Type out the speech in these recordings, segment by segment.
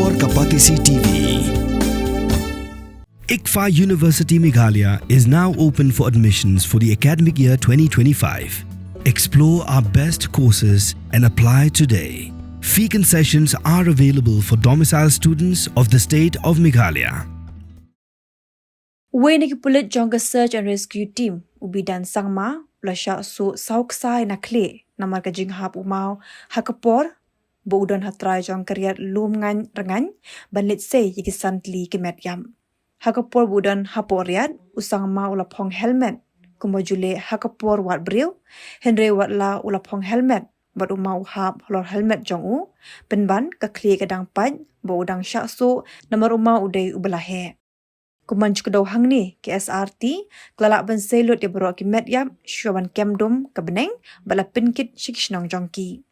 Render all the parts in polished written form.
Hakapor Kapatisi TV. Ksai University Meghalaya is now open for admissions for the academic year 2025. Explore our best courses and apply today. Fee concessions are available for domicile students of the state of Meghalaya. Weniki Pulit Jonga Search and Rescue Team ubidan sangma lasha so Ksai na Khlieh namar ka jinghap umau Hakapor Boudon hatrai jong kariat Rngaiñ banlit say yikisan li kimet yam. Hakapor Boudon haporiat usang ma ulapong helmet kumojule Hakapor wat bril Henry wat la ulapong helmet bat umau hap lor helmet jong u penban ka Khlieh kadang paj Boudang Shah so namar umau uday ubalahe. Kumanj kedaw hang ni ke SRT klalak ban selut ya bro kimet yam syuaban kemdom kabeneng bala pinkit shikishnong jongki.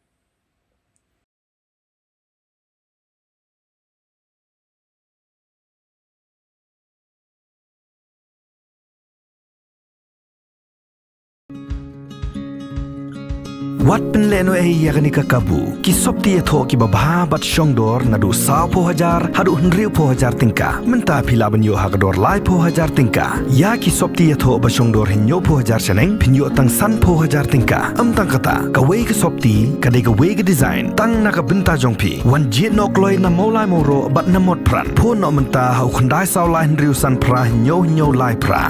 Wat penleno yakni kakabu ki sopti etho ki babha bat shongdor nadu 10,000 hadu 100,000 tingka menta phila banyo hakdor lai 10,000 tingka ya ki sopti etho ba shongdor hinyo 10,000 seneng pinyo tang san 10,000 tingka amtang kata ka wei ki sopti ka de ka wei ki design tang na ka benta jongpi wan jit nok loi na molai moro bat na mot pran pho no menta hau khandai saw lai 100 san pra hinyo lai pra